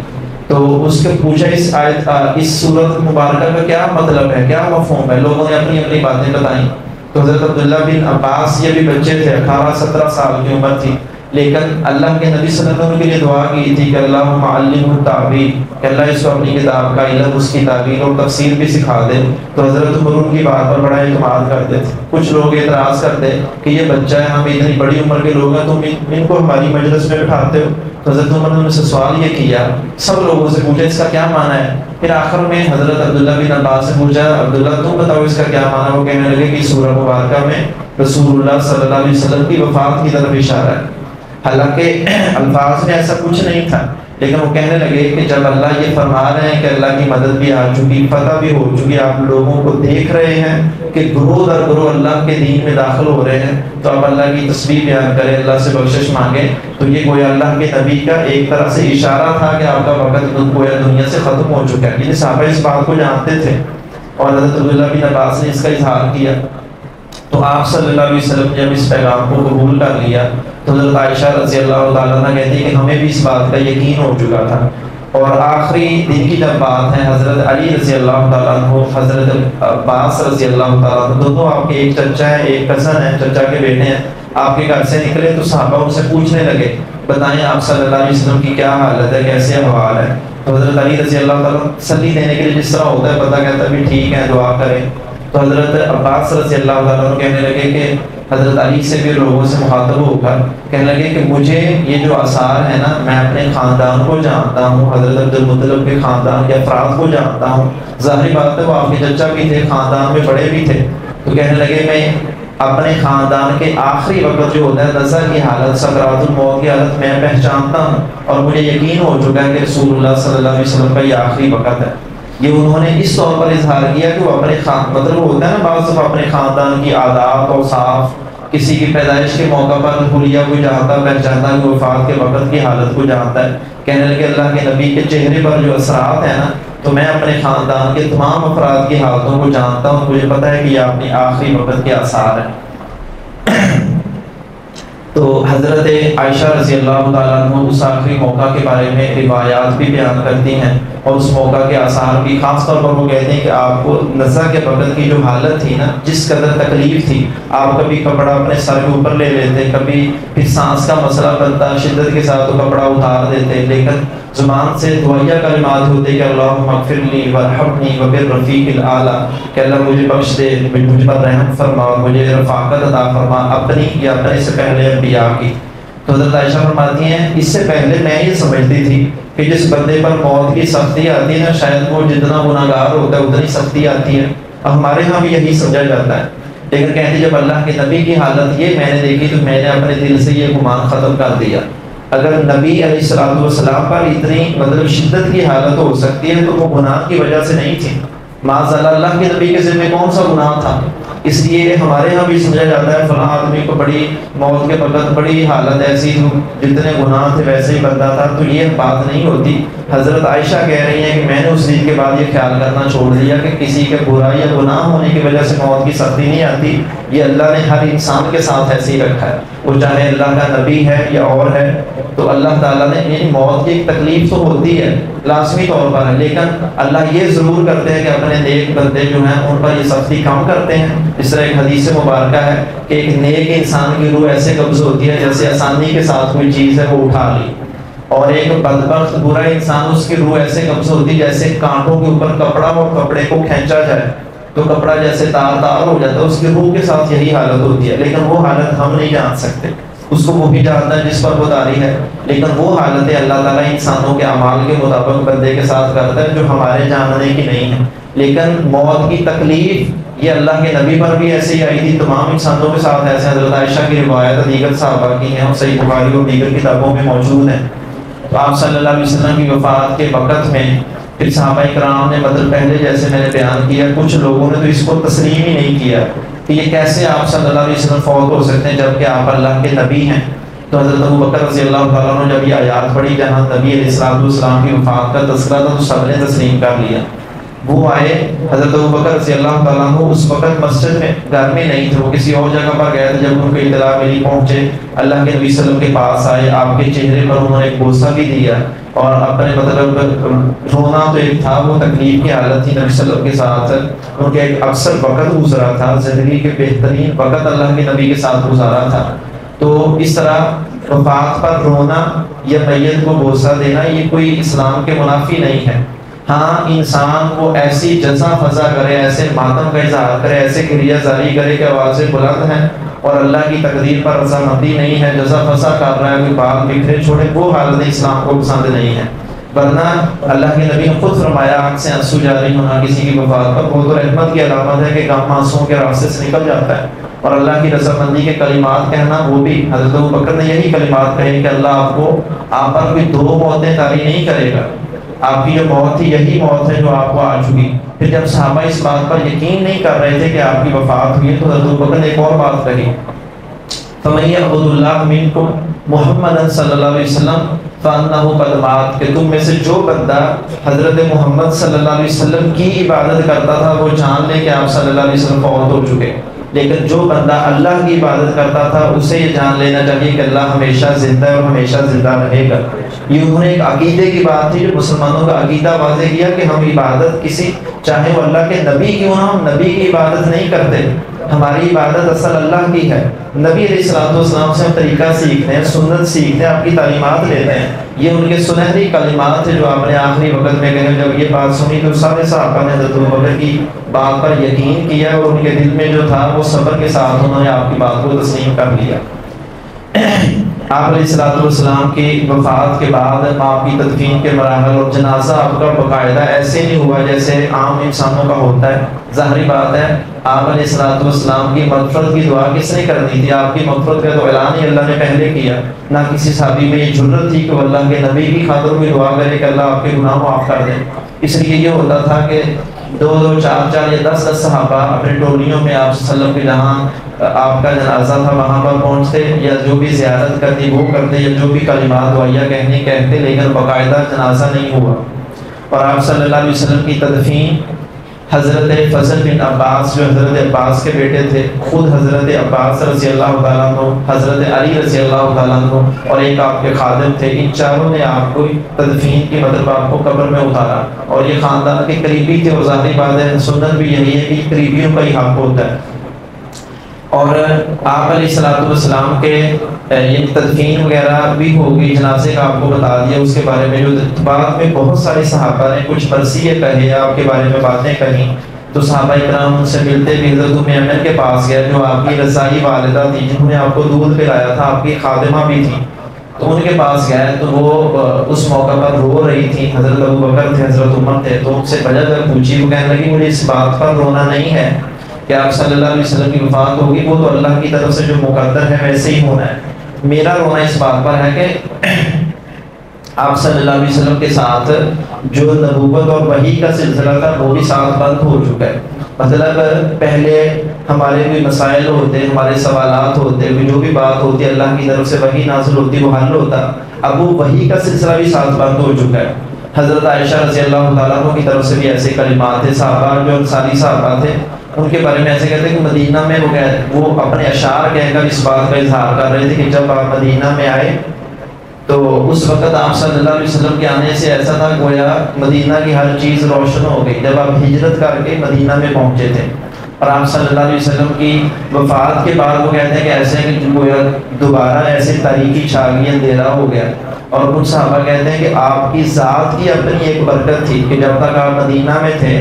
تو اس کے پوچھا اس آیت اس صورت مبارکہ کا کیا مطلب ہے، کیا مفہوم ہے؟ لوگوں نے اپنی اپنی باتیں بتائیں۔ تو حضرت عبداللہ بن عباس یہ بھی بچے تھے، 18-17 سال کی عمر تھی، لیکن اللہ کے نبی صلی اللہ علیہ وسلم کے لیے دعا کی تھی کہ اللہم علمہ التعبیر، کہ اللہ اس کو اپنی کتاب کا علم، اس کی تعبیر اور تفسیر بھی سکھا دے۔ تو حضرت عمر ان کی بات پر بڑا اعتماد کرتے تھے۔ کچھ لوگ اعتراض کرتے کہ یہ بچہ ہے، ہم اتنی بڑی عمر کے لوگ ہیں، تم ان کو ہماری مجلس میں بٹھاتے ہو۔ تو حضرت عمر نے ان سے سوال یہ کیا، سب لوگوں سے پوچھا اس کا کیا معنی ہے۔ پھر آخر میں حضرت عبداللہ بن عباس سے پوچھا، عبداللہ تم بتاؤ اس کا کیا معنی ہے۔ وہ کہنے لگے کہ سورہ مبارکہ میں رسول اللہ صلی اللہ علیہ وسلم کی وفات کی طرف اشارہ ہے۔ حالانکہ الفاظ میں ایسا کچھ نہیں تھا، لیکن وہ کہنے لگے کہ جب اللہ یہ فرما رہے ہیں کہ اللہ کی مدد بھی آ چکی، فتح بھی ہو چکی، آپ لوگوں کو دیکھ رہے ہیں کہ گروہ در گروہ اللہ کے دین میں داخل ہو رہے ہیں، تو آپ اللہ کی تسبیح بیان کریں، اللہ سے بخشش مانگیں۔ تو یہ گویا اللہ کے نبی کا ایک طرح سے اشارہ تھا کہ آپ کا وقت گویا دنیا سے ختم ہو چکا ہے۔ یہ صحابہ اس بات کو جانتے تھے، اور حضرت عبداللہ بن عباس نے اس کا اظہار کیا۔ تو آپ صلی اللہ علیہ وسلم نے جب اس پیغام کو قبول کر لیا تو حضرت عائشہ رضی اللہ تعالیٰ عنہ کہتی ہے کہ ہمیں بھی اس بات کا یقین ہو چکا تھا۔ اور آخری دن کی جب بات ہے، حضرت علی رضی اللہ تعالیٰ عنہ، حضرت عباس رضی اللہ تعالیٰ عنہ، دونوں آپ کے ایک چچا ہے ایک کزن ہے، چچا کے بیٹے ہیں، آپ کے گھر سے نکلے تو صحابہ ان سے پوچھنے لگے بتائیں آپ صلی اللہ علیہ وسلم کی کیا حالت ہے، کیسے احوال ہے؟ تو حضرت علی رضی اللہ تعالیٰ تسلی دینے کے لیے جس طرح ہوتا ہے پتہ کہتا ہے بھی ٹھیک ہے دعا کریں۔ تو حضرت عباس رضی اللہ تعالیٰ کہنے لگے کہ حضرت علی سے بھی لوگوں سے مخاطب ہو کر کہنے لگے کہ مجھے یہ جو آثار ہے نا، میں اپنے خاندان کو جانتا ہوں، حضرت عبدالمطلب کے خاندان کے افراد کو جانتا ہوں، ظاہری بات ہے وہ آپ کے چچا بھی تھے، خاندان میں بڑے بھی تھے۔ تو کہنے لگے میں اپنے خاندان کے آخری وقت جو ہوتا ہے نزع کی حالت، سکرات الموت کی حالت میں پہچانتا ہوں، اور مجھے یقین ہو چکا ہے کہ رسول اللہ صلی اللہ علیہ وسلم کا یہ آخری وقت ہے۔ یہ انہوں نے اس طور پر اظہار کیا کہ وہ اپنے مطلب ہوتا ہے نا بعض دفعہ اپنے خاندان کی عادات اور صاف، کسی کی پیدائش کے موقع پر حلیہ کو جانتا پہچانتا ہے، وفات کے وقت کی حالت کو جانتا ہے۔ کہنے لگے اللہ کے نبی کے چہرے پر جو اثرات ہیں نا، تو میں اپنے خاندان کے تمام افراد کی حالتوں کو جانتا ہوں، مجھے پتہ ہے کہ یہ اپنی آخری وقت کے آثار ہیں۔ تو حضرت عائشہ رضی اللہ تعالیٰ عنہ اس آخری موقع کے بارے میں روایات بھی بیان کرتی ہیں، اور اس موقع کے آثار بھی، خاص طور پر وہ کہتے ہیں کہ آپ کو نزع کے وقت کی جو حالت تھی نا، جس قدر تکلیف تھی، آپ کبھی کپڑا اپنے سر کے اوپر لے لیتے، کبھی پھر سانس کا مسئلہ بنتا، شدت کے ساتھ تو کپڑا اتار دیتے، لیکن زبان سے دعائیہ کلمات ہوتے کہ اللہم اغفر لی وارحمنی وبالرفیق الاعلیٰ، کہ اللہ مجھے بخش دے، مجھ پر رحم فرما، مجھے رفاقت عطا فرما اپنی یا اپنے سے پہلے انبیاء کی۔ تو حضرت عائشہ فرماتی ہیں اس سے پہلے میں یہ سمجھتی تھی کہ جس بندے پر موت کی سختی آتی ہے نا، شاید وہ جتنا گناہگار ہوتا ہے اتنی سختی آتی ہے، اب ہمارے ہاں بھی یہی سمجھا جاتا ہے، لیکن کہتی جب اللہ کے نبی کی حالت یہ میں نے دیکھی تو میں نے اپنے دل سے یہ گمان ختم کر دیا۔ اگر نبی علیہ الصلوۃ والسلام پر اتنی مطلب شدت کی حالت ہو سکتی ہے تو وہ گناہ کی وجہ سے نہیں تھی، معاذ اللہ کے نبی کے ذمہ کون سا گناہ تھا؟ اس لیے ہمارے ہاں بھی سمجھا جاتا ہے فلاں آدمی کو بڑی موت کے وقت بڑی حالت ایسی، جتنے گناہ تھے ویسے ہی بندہ تھا، تو یہ بات نہیں ہوتی۔ حضرت عائشہ کہہ رہی ہیں کہ میں نے اس دن کے بعد یہ خیال کرنا چھوڑ دیا کہ کسی کے برا یا گناہ ہونے کی وجہ سے موت کی سختی نہیں آتی، یہ اللہ نے ہر انسان کے ساتھ ایسے ہی رکھا ہے، وہ چاہے اللہ کا نبی ہے یا اور ہے، تو اللہ تعالیٰ نے یعنی موت کی ایک تکلیف تو ہوتی ہے لازمی طور پر ہے، لیکن اللہ یہ ضرور کرتے ہیں کہ اپنے نیک بندے جو ہیں ان پر یہ سختی کم کرتے ہیں۔ اس طرح ایک حدیث مبارکہ ہے کہ ایک نیک انسان کی روح ایسے قبض ہوتی ہے جیسے آسانی کے ساتھ کوئی چیز ہے وہ اٹھا لی، اور ایک بدبخت برا انسان اس کی روح ایسے قبض ہوتی ہے جیسے کانٹوں کے اوپر کپڑا اور کپڑے کو کھینچا جائے تو کپڑا جیسے تار تار ہو جاتا ہے، اس کی روح کے ساتھ یہی حالت ہوتی ہے، لیکن وہ حالت ہم نہیں جان سکتے، اس کو وہی جانتا ہے جس پر وہ داری ہے، لیکن وہ حالتیں اللہ تعالیٰ انسانوں کے اعمال کے مطابق بندے کے ساتھ کرتا ہے جو ہمارے جاننے کی نہیں ہے۔ لیکن موت کی تکلیف یہ اللہ کے نبی پر بھی ایسے ہی آئی تھی، تمام انسانوں کے ساتھ ایسے۔ حضرت عائشہ کی روایت دیگر صحابہ کی ہیں اور صحیح بخاری اور دیگر کتابوں میں موجود ہیں۔ تو آپ صلی اللہ علیہ وسلم کی وفات کے وقت میں پھر صحابہ کرام نے مطلب پہلے جیسے میں نے بیان کیا، کچھ لوگوں نے تو اس کو تسلیم ہی نہیں کیا کہ یہ کیسے آپ صلی اللہ علیہ وسلم فوت ہو سکتے ہیں جبکہ آپ اللہ کے نبی ہیں۔ تو حضرت ابو بکر رضی اللہ تعالیٰ عنہ جب یہ آیات پڑھی جہاں نبی علیہ السلام کی وفات کا تذکرہ تھا تو سب نے تسلیم کر لیا۔ وہ آئے، حضرت ابو بکر رضی اللہ تعالیٰ عنہ اس وقت مسجد میں گھر میں نہیں تھے، وہ کسی اور جگہ پر گئے تھے، جب ان کو اطلاع ملی پہنچے، اللہ کے نبی صلی اللہ علیہ وسلم کے پاس آئے، آپ کے چہرے پر انہوں نے ایک بوسہ بھی دیا اور اپنے مطلب رونا تو ایک تھا، وہ تکلیف کی حالت تھی، نبی صلی اللہ علیہ وسلم کے ساتھ ان کے ایک اکثر وقت گزرا تھا، زندگی کے بہترین وقت اللہ کے نبی کے ساتھ گزارا تھا۔ تو اس طرح وفات پر رونا یا میت کو بوسہ دینا یہ کوئی اسلام کے منافی نہیں ہے۔ ہاں انسان کو ایسی جزا فضا کرے، ایسے ماتم کا اظہار کرے، ایسے گریہ زاری کرے کہ آوازیں بلند ہیں اور اللہ کی تقدیر پر رضامندی نہیں ہے، جزا فضا کر رہا ہے، کوئی بات بکھرے چھوڑے، وہ حالت اسلام کو پسند نہیں ہے۔ ورنہ اللہ کے نبی نے خود فرمایا آنکھ سے آنسو جاری ہونا کسی کی وفات پر وہ تو رحمت کی علامت ہے کہ غم آنسوؤں کے راستے سے نکل جاتا ہے، اور اللہ کی رضامندی کے کلمات کہنا وہ بھی حضرت ابو بکر نے یہی کلمات کہے کہ اللہ آپ پر کوئی دو موتیں طاری نہیں کرے گا، آپ کی جو موت تھی یہی موت ہے جو آپ کو آ چکی۔ پھر جب صحابہ اس بات پر یقین نہیں کر رہے تھے کہ آپ کی وفات ہوئی ہے تو حضرت ابو بکر نے ایک اور بات کہی، فَمَن يَعْبُدُ اللَّهَ مِنكُم مُحَمَّدًا صلی اللہ علیہ وسلم فَأَنَّهُ قَدْ مَاتَ کہ تم میں سے جو بندہ حضرت محمد صلی اللہ علیہ وسلم کی عبادت کرتا تھا وہ جان لے کہ آپ صلی اللہ علیہ وسلم فوت ہو چکے، لیکن جو بندہ اللہ کی عبادت کرتا تھا اسے یہ جان لینا چاہیے کہ اللہ ہمیشہ زندہ ہے اور ہمیشہ زندہ رہے گا۔ یہ انہوں نے ایک عقیدے کی بات تھی جو مسلمانوں کا عقیدہ واضح کیا کہ ہم عبادت کسی چاہے وہ اللہ کے نبی کیوں نہ ہم نبی کی عبادت نہیں کرتے، ہماری عبادت اصل اللہ کی ہے۔ نبی علیہ السلام سے ہم طریقہ سیکھتے ہیں، سنت سیکھتے ہیں، آپ کی تعلیمات لیتے ہیں۔ یہ ان کے سنہری کلمات ہیں جو آپ نے آخری وقت میں کہے جب یہ بات سنی تو سارے صحابہ نے حضرت ابوبکر کی بات پر یقین کیا اور ان کے دل میں جو تھا وہ صبر کے ساتھ انہوں نے آپ کی بات کو تسلیم کر لیا۔ آپ علیہ السلام کی وفات کے بعد آپ کی تدفین کے مراحل اور جنازہ آپ کا باقاعدہ ایسے نہیں ہوا جیسے عام انسانوں کا ہوتا ہے۔ ظاہری بات ہے آپ علیہ السلام کی مغفرت کی دعا کس نے کرنی تھی؟ آپ کی مغفرت کا تو اعلان ہی اللہ نے پہلے کیا، نہ کسی صحابی میں یہ جرت تھی کہ وہ اللہ کے نبی کی خاطر بھی دعا کرے کہ اللہ آپ کے گناہ معاف کر دے۔ اس لیے یہ ہوتا تھا کہ 2 4 یا 10 صحابہ اپنے ٹولیوں میں آپ صلی اللہ علیہ وسلم کے جہاں آپ کا جنازہ تھا وہاں پر پہنچتے یا جو بھی زیارت کرنی وہ کرتے یا جو بھی کلمات دعائیہ کہتے، لیکن باقاعدہ جنازہ نہیں ہوا۔ اور آپ صلی اللہ علیہ وسلم کی تدفین حضرت فضل بن عباس جو حضرت عباس کے بیٹے تھے، خود حضرت عباس رضی اللہ تعالیٰ عنہ، حضرت علی رضی اللہ تعالیٰ عنہ اور ایک آپ کے خادم تھے، ان چاروں نے آپ کو تدفین کی مطلب آپ کو قبر میں اتارا، اور یہ خاندان کے قریبی تھے۔ اور ظاہری بات ہے سنت بھی یہی ہے کہ قریبیوں کا ہی حق ہوتا ہے۔ اور آپ علیہ السلام کے یہ تدفین وغیرہ بھی ہوگی، جنازے کا آپ کو بتا دیا، اس کے بارے میں جو بعد میں بہت سارے صحابہ نے کچھ مرثیے کہے، آپ کے بارے میں باتیں کہیں، تو صحابہ کرام ان سے ملتے بھی حضرت ام ایمن کے پاس گئے جو آپ کی رضائی والدہ تھی، جنہوں نے آپ کو دودھ پلایا تھا، آپ کی خادمہ بھی تھی، تو ان کے پاس گئے تو وہ اس موقع پر رو رہی تھی۔ حضرت ابوبکر تھے، حضرت عمر تھے، تو ان سے وجہ پوچھی، وہ کہنے لگی مجھے اس بات پر رونا نہیں ہے کہ آپ صلی اللہ علیہ وسلم کی وفات ہوگی، وہ تو اللہ کی طرف سے جو مقدر ہے ویسے ہی ہونا ہے، میرا رونا اس بات پر ہے کہ آپ صلی اللہ علیہ وسلم کے ساتھ جو نبوت اور وحی کا سلسلہ تھا وہ بھی ساتھ بند ہو چکا ہے۔ مطلب پہلے ہمارے کوئی مسائل ہوتے، ہمارے سوالات ہوتے، جو بھی بات ہوتی اللہ کی طرف سے وحی نازل ہوتی وہ حل ہوتا، اب وہ وحی کا سلسلہ بھی ساتھ بند ہو چکا ہے۔ حضرت عائشہ رضی اللہ تعالیٰ عنہ کی طرف سے بھی ایسے کلمات تھے، صحابہ جو انصاری صحابہ تھے ان کے بارے میں ایسے کہتے ہیں کہ مدینہ میں وہ اپنے اشعار کہہ کر اس بات کا اظہار کر رہے تھے کہ جب آپ مدینہ میں آئے تو اس وقت آپ صلی اللہ علیہ وسلم کے آنے سے ایسا تھا گویا مدینہ کی ہر چیز روشن ہو گئی، جب آپ ہجرت کر کے مدینہ میں پہنچے تھے۔ اور آپ صلی اللہ علیہ وسلم کی وفات کے بعد وہ کہتے ہیں کہ ایسے کہ گویا دوبارہ ایسے تاریکی چھا گئی، اندھیرا ہو گیا۔ اور کچھ صحابہ کہتے ہیں کہ آپ کی ذات کی اپنی ایک برکت تھی کہ جب تک آپ مدینہ میں تھے،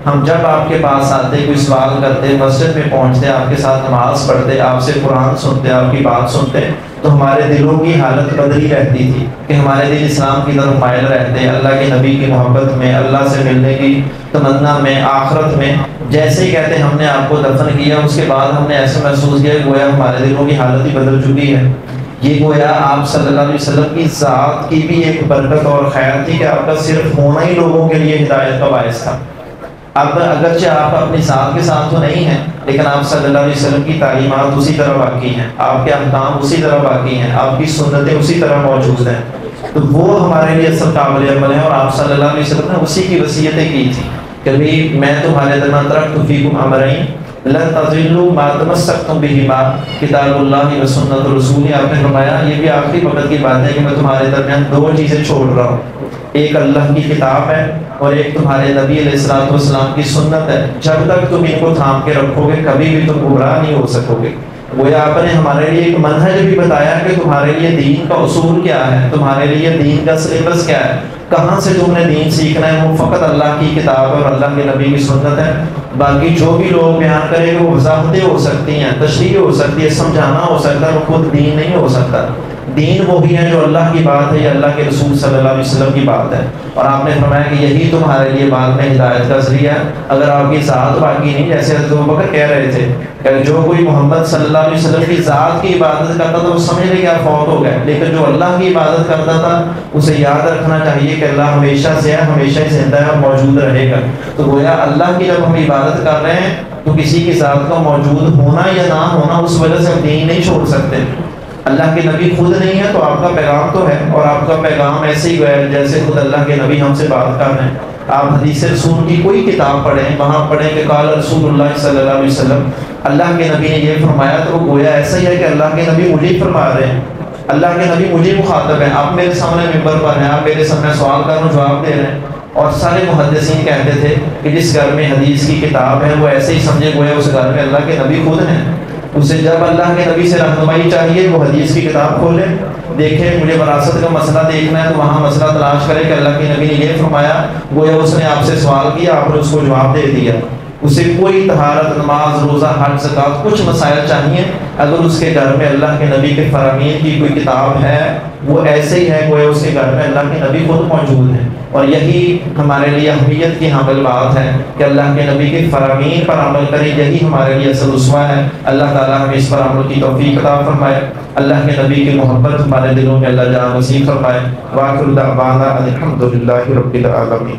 ہم جب آپ کے پاس آتے، کوئی سوال کرتے، مسجد میں پہنچتے، آپ کے ساتھ نماز پڑھتے، آپ سے قرآن سنتے، آپ کی بات سنتے، تو ہمارے دلوں کی حالت بدلی رہتی تھی کہ ہمارے دل اسلام کی طرف مائل رہتے، اللہ کے نبی کی محبت میں، اللہ سے ملنے کی تمنا میں، آخرت میں۔ جیسے ہی کہتے ہم نے آپ کو دفن کیا، اس کے بعد ہم نے ایسے محسوس کیا کہ گویا ہمارے دلوں کی حالت ہی بدل چکی ہے۔ یہ گویا آپ صلی اللہ علیہ وسلم کی ذات کی بھی ایک برکت اور خیر تھی کہ آپ کا صرف ہونا ہی لوگوں کے لیے ہدایت کا باعث تھا۔ اب اگرچہ آپ اپنی ذات کے ساتھ تو نہیں ہیں، لیکن آپ صلی اللہ علیہ وسلم کی تعلیمات اسی طرح باقی ہیں، آپ کے احکام اسی طرح باقی ہیں، آپ کی سنتیں اسی طرح موجود ہیں، تو وہ ہمارے لیے اصل قابل عمل ہیں۔ اور آپ صلی اللہ علیہ وسلم نے اسی کی وصیتیں کی تھی کہ میں تمہارے درمیان ترکت فیکم امرین لن تضلوا ما تمسکتم بہما کتاب اللہ و سنت رسول۔ آپ نے فرمایا یہ بھی آخری وقت کی بات ہے کہ میں تمہارے درمیان 2 چیزیں چھوڑ رہا ہوں، ایک اللہ کی کتاب ہے اور ایک تمہارے نبی علیہ السلام کی سنت ہے، جب تک تم ان کو تھام کے رکھو گے کبھی بھی تم گمراہ نہیں ہو سکو گے۔ گویا آپ نے ہمارے لیے ایک منہج بھی بتایا کہ تمہارے لیے دین کا اصول کیا ہے، تمہارے لیے دین کا سلیبس کیا ہے، کہاں سے تم نے دین سیکھنا ہے، وہ فقط اللہ کی کتاب اور اللہ کے نبی کی سنت ہے۔ باقی جو بھی لوگ بیان کریں گے وہ وضاحتیں ہو سکتی ہیں، تشریح ہو سکتی ہے، سمجھانا ہو سکتا ہے، وہ خود دین نہیں ہو سکتا۔ دین وہی ہے جو اللہ کی بات ہے یا اللہ کے رسول صلی اللہ علیہ وسلم کی بات ہے۔ اور آپ نے فرمایا کہ یہی تمہارے لیے بعد میں ہدایت کا ذریعہ ہے۔ اگر آپ کی ذات باقی نہیں، جیسے حضرت ابوبکر کہہ رہے تھے کہ جو کوئی محمد صلی اللہ علیہ وسلم کی ذات کی عبادت کرتا تھا وہ سمجھ لے کہ آپ فوت ہو گئے، لیکن جو اللہ کی عبادت کرتا تھا اسے یاد رکھنا چاہیے کہ اللہ ہمیشہ سے ہے، ہمیشہ ہی زندہ ہے اور موجود رہے گا۔ تو گویا اللہ کی جب ہم عبادت کر رہے ہیں تو کسی کی ذات کا موجود ہونا یا نہ ہونا اس وجہ سے ہم دین نہیں چھوڑ سکتے۔ اللہ کے نبی خود نہیں ہے تو آپ کا پیغام تو ہے، اور آپ کا پیغام ایسے ہی ہے جیسے خود اللہ کے نبی ہم سے بات کر رہے ہیں۔ آپ حدیث رسول کی کوئی کتاب پڑھیں، وہاں پڑھیں کہ قال رسول اللہ صلی اللہ علیہ وسلم، اللہ کے نبی نے یہ فرمایا، تو وہ گویا ایسا ہی ہے کہ اللہ کے نبی مجھے ہی فرما رہے ہیں، اللہ کے نبی مجھے مخاطب ہیں، آپ میرے سامنے ممبر پر ہیں، آپ میرے سامنے سوال کر رہے ہیں، جواب دے رہے ہیں۔ اور سارے محدثین کہتے تھے کہ جس گھر میں حدیث کی کتاب ہے وہ ایسے ہی سمجھے گویا اس گھر میں اللہ کے نبی خود ہیں، اسے جب اللہ کے نبی سے رہنمائی چاہیے وہ حدیث کی کتاب کھولے، دیکھے مجھے وراثت کا مسئلہ دیکھنا ہے تو وہاں مسئلہ تلاش کرے کہ اللہ کے نبی نے یہ فرمایا، گویا اس نے آپ سے سوال کیا، آپ نے اس کو جواب دے دیا۔ اسے کوئی طہارت، نماز، روزہ، حج، زکوٰۃ کچھ مسائل چاہیے، اگر اس کے گھر میں اللہ کے نبی کے فرامین کی کوئی کتاب ہے وہ ایسے ہی ہے گویا اس کے گھر میں اللہ کے نبی خود موجود ہیں۔ اور یہی ہمارے لیے اہمیت کی حامل بات ہے کہ اللہ کے نبی کے فرامین پر عمل کریں، یہی ہمارے لیے اصل اسوہ ہے۔ اللہ تعالیٰ ہمیں اس پر عمل کی توفیق عطا فرمائے، اللہ کے نبی کی محبت ہمارے دلوں میں اللہ جان نصیب فرمائے۔ وآخر دعوانا الحمد للہ رب العالمین۔